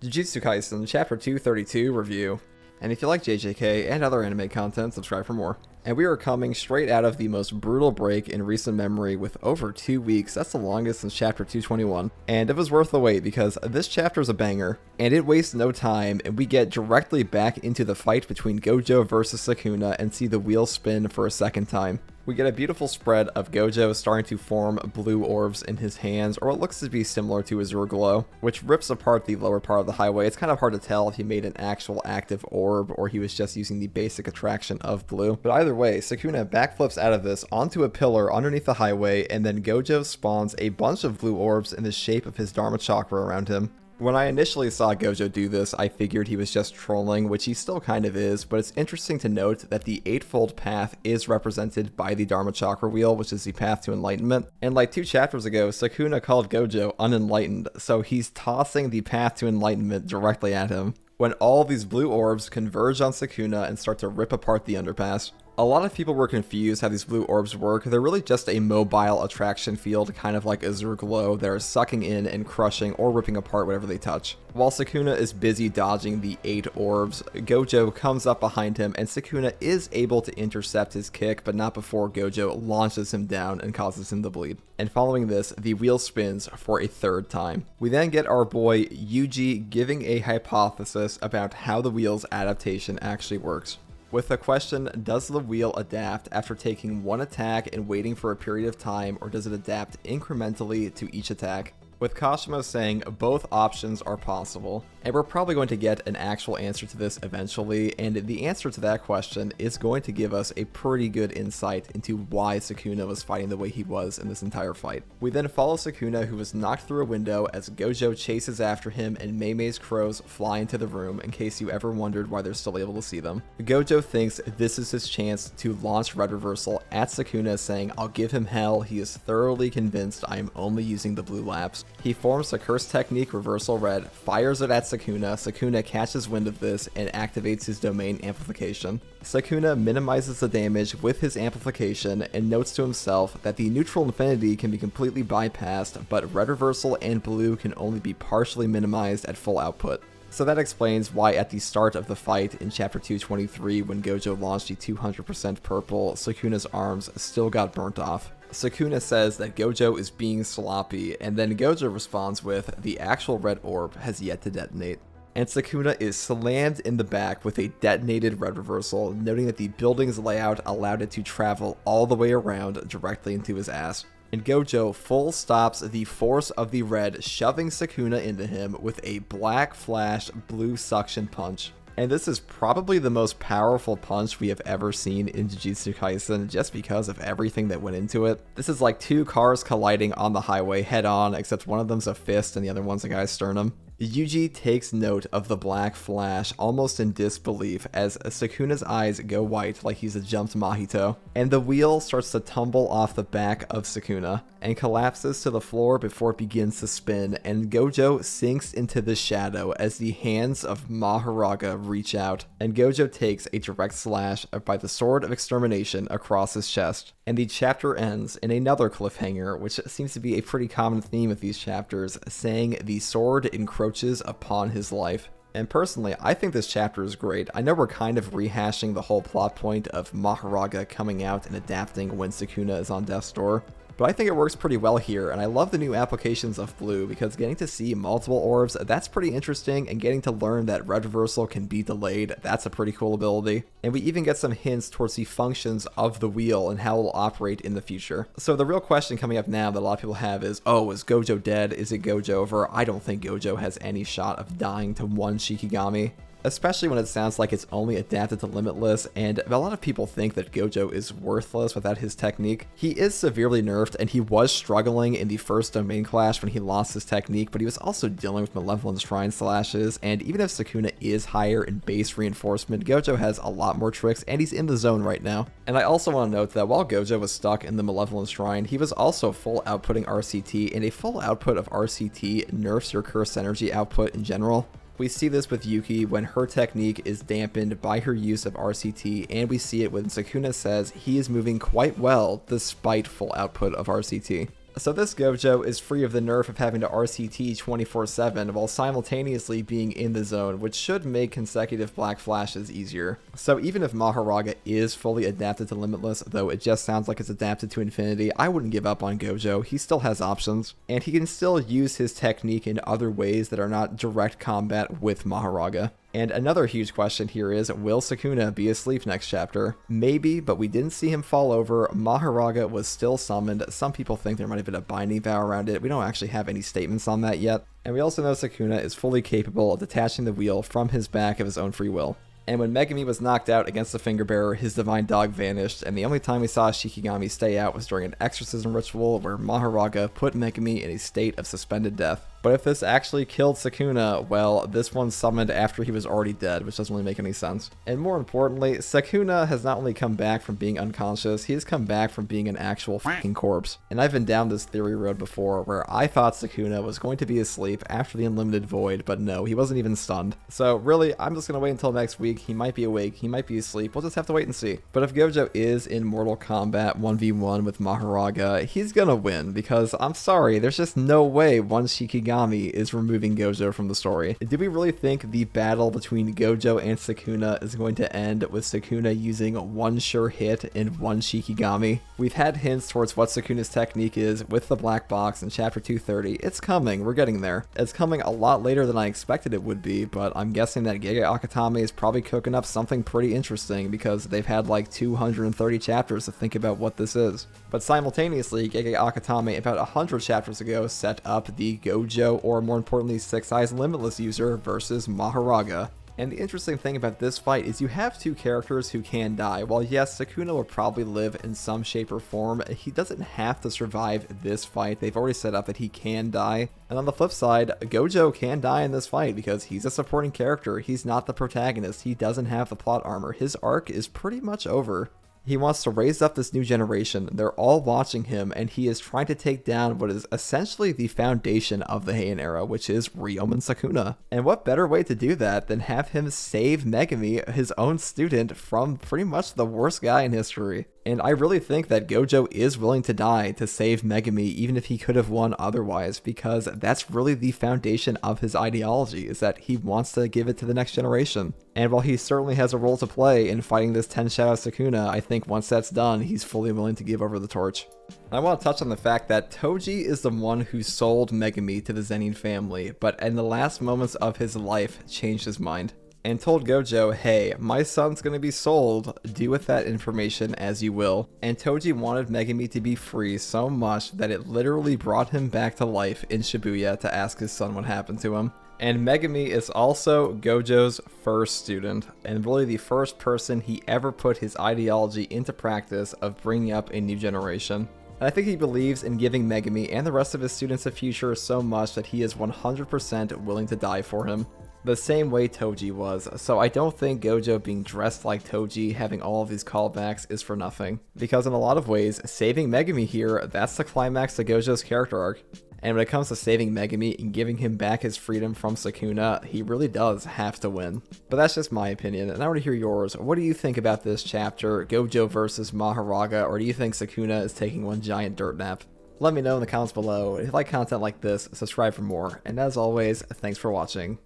Jujutsu Kaisen Chapter 232 review. And if you like JJK and other anime content, subscribe for more. And we are coming straight out of the most brutal break in recent memory with over 2 weeks. That's the longest since Chapter 221. And it was worth the wait because this chapter is a banger, and it wastes no time, and we get directly back into the fight between Gojo versus Sukuna and see the wheel spin for a second time. We get a beautiful spread of Gojo starting to form blue orbs in his hands, or what looks to be similar to Azure Glow, which rips apart the lower part of the highway. It's kind of hard to tell if he made an actual active orb or he was just using the basic attraction of blue. But either way, Sukuna backflips out of this onto a pillar underneath the highway, and then Gojo spawns a bunch of blue orbs in the shape of his Dharma Chakra around him. When I initially saw Gojo do this, I figured he was just trolling, which he still kind of is, but it's interesting to note that the eightfold path is represented by the Dharma Chakra wheel, which is the path to enlightenment. And like 2 chapters ago, Sukuna called Gojo unenlightened, so he's tossing the path to enlightenment directly at him, when all these blue orbs converge on Sukuna and start to rip apart the underpass. A lot of people were confused how these blue orbs work. They're really just a mobile attraction field, kind of like Azure Glow. They're sucking in and crushing or ripping apart whatever they touch. While Sukuna is busy dodging the 8 orbs, Gojo comes up behind him, and Sukuna is able to intercept his kick, but not before Gojo launches him down and causes him to bleed. And following this, the wheel spins for a 3rd time. We then get our boy Yuji giving a hypothesis about how the wheel's adaptation actually works. With the question, does the wheel adapt after taking one attack and waiting for a period of time, or does it adapt incrementally to each attack? With Kashimo saying both options are possible, and we're probably going to get an actual answer to this eventually, and the answer to that question is going to give us a pretty good insight into why Sukuna was fighting the way he was in this entire fight. We then follow Sukuna, who was knocked through a window, as Gojo chases after him and Mei's crows fly into the room, in case you ever wondered why they're still able to see them. Gojo thinks this is his chance to launch Red Reversal at Sukuna, saying, "I'll give him hell." He is thoroughly convinced I am only using the blue laps. He forms the curse technique Reversal Red, fires it at Sukuna. Sukuna catches wind of this and activates his domain amplification. Sukuna minimizes the damage with his amplification and notes to himself that the neutral infinity can be completely bypassed, but Red Reversal and blue can only be partially minimized at full output. So that explains why at the start of the fight in Chapter 223, when Gojo launched the 200% purple, Sukuna's arms still got burnt off. Sukuna says that Gojo is being sloppy, and then Gojo responds with, "The actual red orb has yet to detonate." And Sukuna is slammed in the back with a detonated Red Reversal, noting that the building's layout allowed it to travel all the way around directly into his ass. And Gojo full stops the force of the red, shoving Sukuna into him with a black flash blue suction punch. And this is probably the most powerful punch we have ever seen in Jujutsu Kaisen, just because of everything that went into it. This is like 2 cars colliding on the highway head on, except one of them's a fist and the other one's a guy's sternum. Yuji takes note of the black flash almost in disbelief as Sukuna's eyes go white like he's a jumped mojito, and the wheel starts to tumble off the back of Sukuna and collapses to the floor before it begins to spin, and Gojo sinks into the shadow as the hands of Mahoraga reach out, and Gojo takes a direct slash by the Sword of Extermination across his chest. And the chapter ends in another cliffhanger, which seems to be a pretty common theme of these chapters, saying the sword encroaches upon his life. And personally, I think this chapter is great. I know we're kind of rehashing the whole plot point of Mahoraga coming out and adapting when Sukuna is on death's door, but I think it works pretty well here, and I love the new applications of blue, because getting to see multiple orbs, that's pretty interesting, and getting to learn that Red Reversal can be delayed, that's a pretty cool ability. And we even get some hints towards the functions of the wheel and how it will operate in the future. So the real question coming up now that a lot of people have is, oh, is Gojo dead? Is it Gojo over? I don't think Gojo has any shot of dying to one Shikigami, especially when it sounds like it's only adapted to Limitless, and a lot of people think that Gojo is worthless without his technique. He is severely nerfed, and he was struggling in the first domain clash when he lost his technique, but he was also dealing with Malevolent Shrine slashes, and even if Sukuna is higher in base reinforcement, Gojo has a lot more tricks, and he's in the zone right now. And I also want to note that while Gojo was stuck in the Malevolent Shrine, he was also full outputting RCT, and a full output of RCT nerfs your curse energy output in general. We see this with Yuki when her technique is dampened by her use of RCT, and we see it when Sukuna says he is moving quite well despite full output of RCT. So this Gojo is free of the nerf of having to RCT 24/7 while simultaneously being in the zone, which should make consecutive black flashes easier. So even if Mahoraga is fully adapted to Limitless, though it just sounds like it's adapted to Infinity, I wouldn't give up on Gojo. He still has options, and he can still use his technique in other ways that are not direct combat with Mahoraga. And another huge question here is, will Sukuna be asleep next chapter? Maybe, but we didn't see him fall over. Mahoraga was still summoned. Some people think there might have been a binding vow around it. We don't actually have any statements on that yet. And we also know Sukuna is fully capable of detaching the wheel from his back of his own free will. And when Megumi was knocked out against the Finger Bearer, his divine dog vanished, and the only time we saw Shikigami stay out was during an exorcism ritual where Mahoraga put Megumi in a state of suspended death. But if this actually killed Sukuna, well, this one summoned after he was already dead, which doesn't really make any sense. And more importantly, Sukuna has not only come back from being unconscious, he has come back from being an actual fucking corpse. And I've been down this theory road before, where I thought Sukuna was going to be asleep after the Unlimited Void, but no, he wasn't even stunned. So really, I'm just gonna wait until next week. He might be awake, he might be asleep, we'll just have to wait and see. But if Gojo is in Mortal Kombat 1v1 with Mahoraga, he's gonna win, because I'm sorry, there's just no way one Shikigami is removing Gojo from the story. Do we really think the battle between Gojo and Sukuna is going to end with Sukuna using one sure hit and one Shikigami? We've had hints towards what Sukuna's technique is with the black box in chapter 230. It's coming, we're getting there. It's coming a lot later than I expected it would be, but I'm guessing that Gege Akutami is probably cooking up something pretty interesting because they've had like 230 chapters to think about what this is. But simultaneously, Gege Akutami about 100 chapters ago set up the Gojo, or more importantly, Six Eyes Limitless user versus Mahoraga. And the interesting thing about this fight is you have two characters who can die. While yes, Sukuna will probably live in some shape or form, he doesn't have to survive this fight. They've already set up that he can die. And on the flip side, Gojo can die in this fight because he's a supporting character. He's not the protagonist. He doesn't have the plot armor. His arc is pretty much over. He wants to raise up this new generation. They're all watching him, and he is trying to take down what is essentially the foundation of the Heian era, which is Ryomen Sukuna. And what better way to do that than have him save Megumi, his own student, from pretty much the worst guy in history. And I really think that Gojo is willing to die to save Megumi, even if he could have won otherwise, because that's really the foundation of his ideology, is that he wants to give it to the next generation. And while he certainly has a role to play in fighting this 10 Shadow Sukuna, I think once that's done, he's fully willing to give over the torch. I want to touch on the fact that Toji is the one who sold Megumi to the Zenin family, but in the last moments of his life changed his mind and told Gojo, hey, my son's gonna be sold, do with that information as you will. And Toji wanted Megumi to be free so much that it literally brought him back to life in Shibuya to ask his son what happened to him. And Megumi is also Gojo's first student, and really the first person he ever put his ideology into practice of bringing up a new generation. And I think he believes in giving Megumi and the rest of his students a future so much that he is 100% willing to die for him. The same way Toji was, so I don't think Gojo being dressed like Toji, having all of these callbacks, is for nothing. Because in a lot of ways, saving Megumi here, that's the climax to Gojo's character arc. And when it comes to saving Megumi and giving him back his freedom from Sukuna, he really does have to win. But that's just my opinion, and I want to hear yours. What do you think about this chapter, Gojo versus Mahoraga, or do you think Sukuna is taking one giant dirt nap? Let me know in the comments below. If you like content like this, subscribe for more. And as always, thanks for watching.